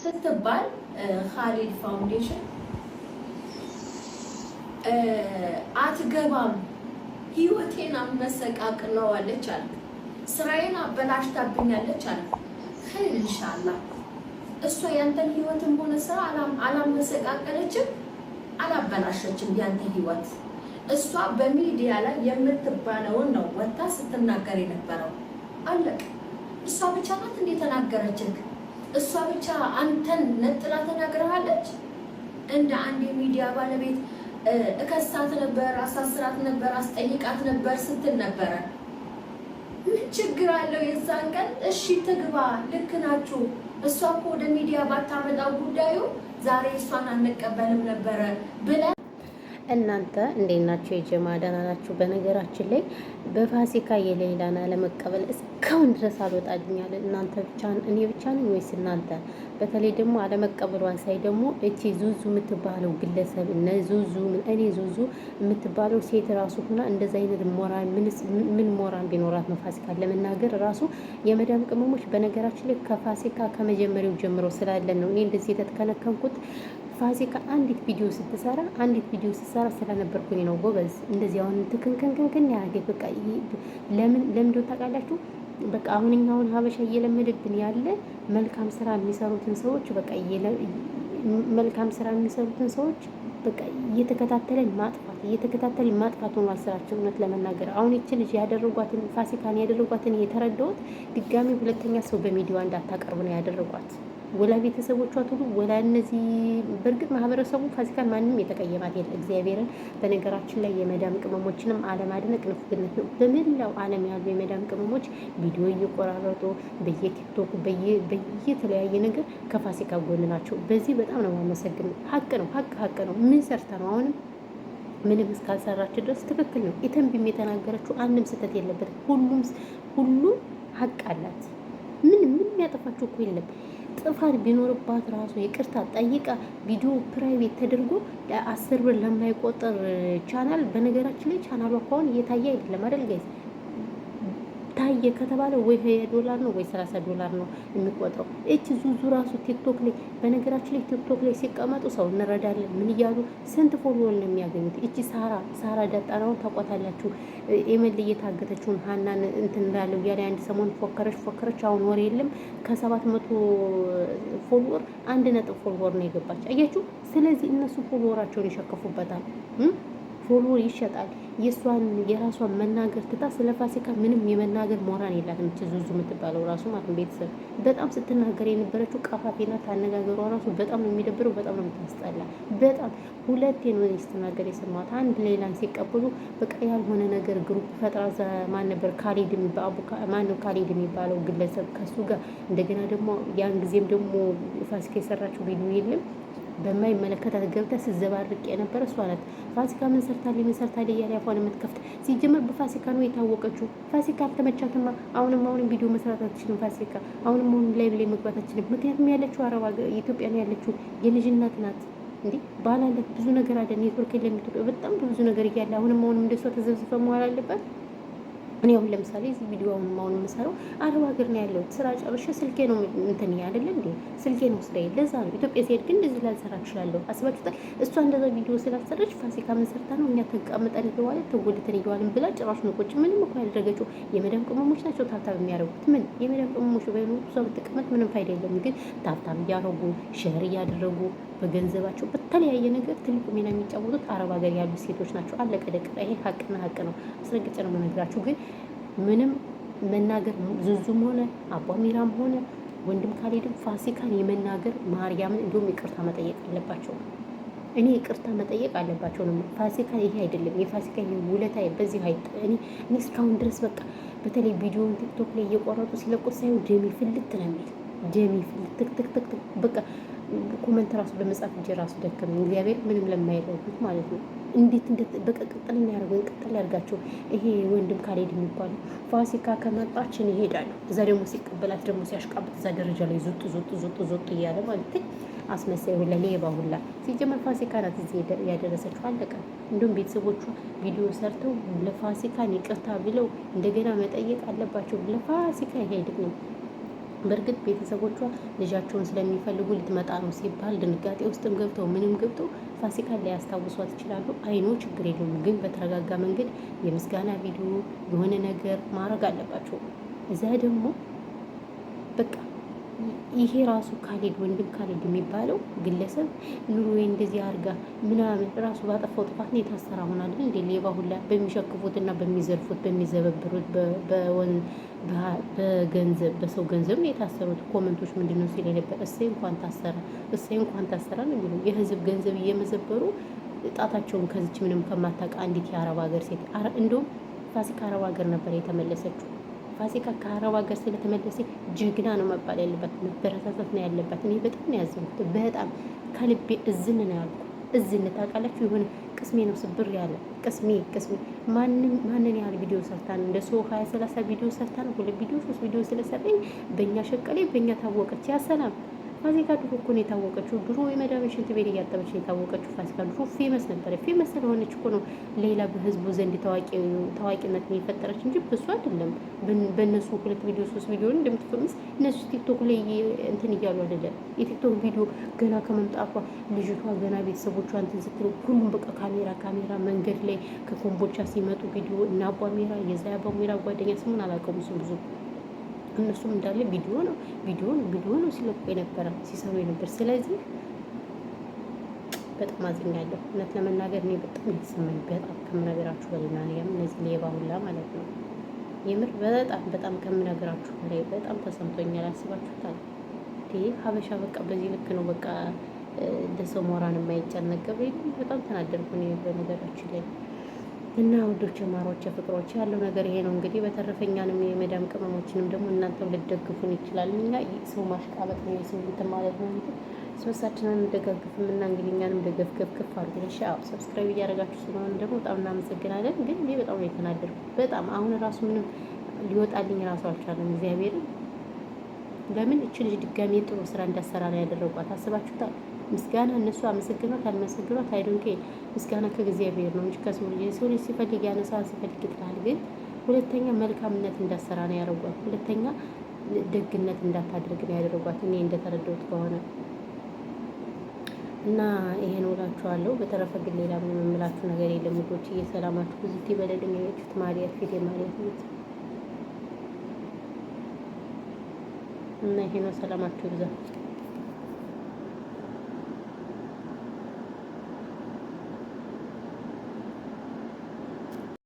ስትባል ኻሊድ ፋውንዴሽን አትገባም ህይወቴን አመሰቃቅለዋለች አለ። ስራዬን አበላሽታብኛለች አለ። ኸይር ኢንሻአላህ እሷ ያንተን ህይወትም ሆነ ስራ አላመሰቃቀለችም፣ አላበላሸችም ያንተ ህይወት። እሷ በሚዲያ ላይ የምትባለውን ነው ወጣ ስትናገር የነበረው። አለቅ እሷ ብቻ ናት እንዴ ተናገረችክ? እሷ ብቻ አንተን ነጥላ ተናግረሃለች? እንደ አንድ የሚዲያ ባለቤት እከሳት ነበር፣ አሳስራት ነበር፣ አስጠይቃት ነበር ስትል ነበረ። ምን ችግር አለው? የዛን ቀን እሺ ትግባ፣ ልክ ናችሁ። እሷ እኮ ወደ ሚዲያ ባታመጣው ጉዳዩ ዛሬ እሷን አንቀበልም ነበረ ብለ እናንተ እንዴት ናችሁ? የጀማ ደህና ናችሁ? በነገራችን ላይ በፋሲካ የሌላን አለመቀበል እስካሁን ድረስ አልወጣልኛል። እናንተ ብቻ እኔ ብቻ ነኝ ወይስ እናንተ? በተለይ ደግሞ አለመቀበሏን ሳይ ደግሞ እቺ ዙዙ የምትባለው ግለሰብ እነ ዙዙ እኔ ዙዙ የምትባለው ሴት ራሱ ሆና እንደዛ አይነት ሞራል ምን ሞራል ቢኖራት ነው ፋሲካ ለመናገር ራሱ? የመዳም ቅመሞች በነገራችን ላይ ከፋሲካ ከመጀመሪያው ጀምሮ ስላለን ነው እኔ እንደዚህ የተከነከንኩት። ፋሲካ አንዲት ቪዲዮ ስትሰራ ስለነበርኩኝ ነው ጎበዝ። እንደዚህ አሁን ትክንከንከን ያደርገ በቃ ለምን ታውቃላችሁ? በቃ አሁን ሀበሻ እየለመደብን ያለ መልካም ስራ የሚሰሩትን ሰዎች በቃ እየተከታተለን ማጥፋት ሆኗል ስራቸው። እውነት ለመናገር አሁን ይቺ ልጅ ያደረጓትን ፋሲካን ያደረጓትን የተረዳሁት ድጋሚ ሁለተኛ ሰው በሚዲያ እንዳታቀርቡ ነው ያደረጓት። ወላ ቤተሰቦቿ ሁሉ ወላ እነዚህ በእርግጥ ማህበረሰቡ ፋሲካን ማንም የተቀየማት የለ እግዚአብሔርን። በነገራችን ላይ የመዳም ቅመሞችንም አለማድነቅ ንፉግነት ነው። በመላው ዓለም ያሉ የመዳም ቅመሞች ቪዲዮ እየቆራረጡ በየቲክቶኩ በየተለያየ ነገር ከፋሲካ ጎን ናቸው። በዚህ በጣም ነው የማመሰግነው። ሀቅ ነው። ምን ሰርታ ነው? አሁንም ምንም እስካልሰራች ድረስ ትክክል ነው። ኢተንቢም የተናገረችው አንድም ስህተት የለበትም። ሁሉም ሀቅ አላት። ምንም ያጠፋችው እኮ የለም። ጥፋት ቢኖርባት ራሱ ይቅርታ ጠይቃ ቪዲዮ ፕራይቬት ተደርጎ ለ10 ብር ለማይቆጠር ቻናል። በነገራችን ላይ ቻናሏ ከሆነ እየታየ አይደለም አይደል ጋይስ? ታየ ከተባለ ወይ $20 ነው ወይ $30 ነው የሚቆጥረው። እቺ ዙዙ ራሱ ቲክቶክ ላይ በነገራችን ላይ ቲክቶክ ላይ ሲቀመጡ ሰው እንረዳለን ምን እያሉ ስንት ፎሎወር ነው የሚያገኙት? እቺ ሳራ ዳጣናውን ታቋታላችሁ። ኤመል እየታገተችውን ሀናን እንትን እንዳለው ያለ አንድ ሰሞን ፎከረች። አሁን ወሬ የለም ከ700 ፎሎወር 1 ፎሎወር ነው የገባች። አያችሁ? ስለዚህ እነሱ ፎሎወራቸውን ይሸከፉበታል። ፎሎወር ይሸጣል። የራሷን መናገር ትታ ስለ ፋሲካ ምንም የመናገር ሞራል የላትም። እቺ ዙዙ የምትባለው ራሱ ማለት ቤተሰብ በጣም ስትናገር የነበረችው ቀፋፊናት። አነጋገሯ ራሱ በጣም ነው የሚደብረው። በጣም ነው የምታስጠላ። በጣም ሁለቴ ነው ስትናገር የሰማት። አንድ ሌላን ሲቀበሉ በቃ ያልሆነ ነገር ግሩፕ ፈጥራ ማን ነበር ካሊድ የሚባለው ግለሰብ ከሱ ጋር እንደገና ደግሞ ያን ጊዜም ደግሞ ፋሲካ የሰራችው ቪዲዮ የለም በማይመለከታት ገብታ ስዘባርቅ የነበረ እሷ ናት። ፋሲካ ምን ሰርታለች እያለ ያፏን የምትከፍት ሲጀመር በፋሲካ ነው የታወቀችው። ፋሲካ አልተመቻትማ። አሁንም ቪዲዮ መስራት አትችልም። ፋሲካ አሁንም ላይቭ ላይ መግባት አትችልም። ምክንያቱም ያለችው አረብ ሀገር ኢትዮጵያ ነው ያለችው። የልጅ እናት ናት እንዴ ባላለት ብዙ ነገር አለ። ኔትወርክ የለም ኢትዮጵያ በጣም ብዙ ነገር እያለ አሁንም እንደሷ ተዘብዝበ መዋል አለበት። እኔ አሁን ለምሳሌ እዚህ ቪዲዮ አሁን የምሰራው አረብ ሀገር ነው ያለው። ስራ ጨርሼ ስልኬ ነው እንትን አይደለ እንዴ ስልኬ ነው ስራዬ። ለዛ ነው ኢትዮጵያ ሲሄድ ግን እንደዚህ ላልሰራ እችላለሁ። አስባችሁታል? እሷ እንደዛ ቪዲዮ ስላልሰራች ፋሲካ ምን ሰርታ ነው እኛ ተቀምጠን እየዋለ ተጎድተን እየዋልን ብላ ጭራሽ ነው ቁጭ ምንም እኮ ያደረገችው። የመዳም ቅመሞች ናቸው ታብታብ የሚያደርጉት። ምን የመዳም ቅመሞች ባይሆኑ እሷ ብትቀመጥ ምንም ፋይዳ የለም። ግን ታብታብ እያደረጉ ሼር እያደረጉ በገንዘባቸው በተለያየ ነገር ትልቁ ሚና የሚጫወቱት አረብ ሀገር ያሉ ሴቶች ናቸው። አለቀ ደቀቀ። ይሄ ሀቅና ሀቅ ነው። አስረግጬ ነው የምነግራችሁ። ግን ምንም መናገር ዙዙም ሆነ አቧሚራም ሆነ ወንድም ካሌድም ፋሲካን የመናገር ማርያምን እንዲሁም ይቅርታ መጠየቅ አለባቸው። እኔ ይቅርታ መጠየቅ አለባቸው ነው። ፋሲካ ይሄ አይደለም የፋሲካ ውለታ በዚህ እኔ እስካሁን ድረስ በቃ በተለይ ቪዲዮውን ቲክቶክ ላይ እየቆረጡ ሲለቁት ሳይሆን ደሜ ፍልት ነው የሚል ደሜ ፍልት ትክ በቃ ኮመንት ራሱ በመጻፍ እንጂ ራሱ ደከመኝ። እግዚአብሔር ምንም ለማይረዱት ማለት ነው። እንዴት በቃ ቅጥል ያርጋቸው። ይሄ ወንድም ካሌድ የሚባለው ፋሲካ ከመጣችን ይሄዳሉ። እዛ ደግሞ ሲቀበላት ደግሞ ሲያሽቃብጥ እዛ ደረጃ ላይ ዙጥ እያለ ማለት አስመሳይ ሁላ ሌባ ሁላ። ሲጀመር ፋሲካ ናት እዚህ ያደረሰችው። አለቀ። እንዲሁም ቤተሰቦቿ ቪዲዮ ሰርተው ለፋሲካን ይቅርታ ብለው እንደገና መጠየቅ አለባቸው። ለፋሲካ ይሄድ ነው በእርግጥ ቤተሰቦቿ ልጃቸውን ስለሚፈልጉ ልትመጣ ነው ሲባል ድንጋጤ ውስጥም ገብተው ምንም ገብተው ፋሲካን ሊያስታውሷት ይችላሉ። አይኖ ችግር የለውም ግን በተረጋጋ መንገድ የምስጋና ቪዲዮ የሆነ ነገር ማድረግ አለባቸው። እዛ ደግሞ በቃ ይሄ ራሱ ካሌድ ወንድም ካሌድ የሚባለው ግለሰብ ኑሮ እንደዚህ አርጋ ምናምን ራሱ ባጠፋው ጥፋት ነው የታሰራ ሆናል እንዴ? ሌባ ሁላ በሚሸክፉት እና በሚዘርፉት በሚዘበብሩት በገንዘብ በሰው ገንዘብ ነው የታሰሩት። ኮመንቶች ምንድን ነው ሲል ነበር? እሰይ እንኳን ታሰረ፣ እሰይ እንኳን ታሰረ ነው የሚለው። የህዝብ ገንዘብ እየመዘበሩ ጣታቸውን ከዚች ምንም ከማታውቅ አንዲት የአረብ ሀገር ሴት እንደውም ፋሲካ አረብ ሀገር ነበር የተመለሰችው። ፋሲካ ከአረብ ሀገር ስለተመለሰ ጀግና ነው መባል ያለበት፣ መበረታታት ነው ያለበት። እኔ በጣም ነው ያዘንኩት፣ በጣም ከልቤ እዝን ነው ያልኩ። እዝን ታውቃላችሁ፣ የሆነ ቅስሜ ነው ስብር ያለ ቅስሜ። ማንን ያህል ቪዲዮ ሰርታ ነው እንደ ሰው 20-30 ቪዲዮ ሰርታ ነው 2 ቪዲዮ 3 ቪዲዮ ስለሰጠኝ በእኛ ሸቀሌ በእኛ ታወቀች። ያሰላም ፋሲካ ድሮ እኮ ነው የታወቀችው። ድሮ የመዳም ሽንት ቤት እያጠበች ነው የታወቀችው። ፋሲካ ድሮ ፌመስ ነበረ። ፌመስ ስለሆነች እኮ ነው ሌላ በህዝቡ ዘንድ ታዋቂነት የፈጠረች እንጂ በሱ አይደለም። በእነሱ 2 ቪዲዮ 3 ቪዲዮ እንደምትፈምስ እነሱ ቲክቶክ ላይ እንትን እያሉ አይደለም። የቲክቶክ ቪዲዮ ገና ከመምጣቷ ልጅቷ ገና ቤተሰቦቿ እንትን ስትሉ ሁሉም በቃ ካሜራ መንገድ ላይ ከኮምቦቻ ሲመጡ ቪዲዮ እና አቧሜራ የዛ አቧሜራ ጓደኛ ስሙን አላውቀውም እሱ ብዙ እነሱም እንዳለ ቪዲዮ ነው ሲለቁ የነበረ ሲሰሩ የነበር። ስለዚህ በጣም አዝኛለሁ። እውነት ለመናገር እኔ በጣም የተሰማኝ በጣም ከምነገራችሁ በላይ ማርያም፣ እነዚህ ሌባ ሁላ ማለት ነው። የምር በጣም ከምነገራችሁ በላይ በጣም ተሰምቶኛል። አስባችሁታል? ሀበሻ በቃ በዚህ ልክ ነው በቃ ለሰው ሞራን የማይጨነቅ በጣም ተናደርኩ እኔ በነገራችን ላይ። እና ውዶች ማሮች ፍቅሮች ያለው ነገር ይሄ ነው እንግዲህ። በተረፈኛንም የመዳም ቅመሞችንም ደግሞ እናንተም ልትደግፉን ይችላል። እኛ ሰው ማሽቃበጥ ነው የሰው እንትን ማለት ነው እንጂ ሶስታችንን እንደጋግፍም እና እንግዲህ እኛንም ደገፍገፍ አድርገን ሻው ሰብስክራይብ እያደረጋችሁ ስለሆነ ደግሞ በጣም እናመሰግናለን። ግን እኔ በጣም ነው የተናደድኩት። በጣም አሁን ራሱ ምንም ሊወጣልኝ ራሱ አልቻለም። እግዚአብሔርን ለምን እቺ ልጅ ድጋሜ ጥሩ ስራ እንዳሰራ ነው ያደረጓት? አስባችሁታል? ምስጋና እነሱ አመሰግኗት አልመሰግኗት አይዶንኬ ምስጋና ከእግዚአብሔር ነው እንጂ ከሰው ልጅ የሰው ልጅ ሲፈልግ ያነሳል፣ ሲፈልግ ይጥላል። ግን ሁለተኛ መልካምነት እንዳሰራ ነው ያደረጓት። ሁለተኛ ደግነት እንዳታደርግ ነው ያደረጓት እኔ እንደተረዳሁት ከሆነ እና ይሄን እላችኋለሁ። በተረፈ ግን ሌላ ምንም የምላችሁ ነገር የለም ውዶች። እየሰላማችሁ ብዙ ይበለልኝ። ያችሁት ማሪያት ፊት ማሪያት እና ይሄ ነው። ሰላማችሁ ይብዛ።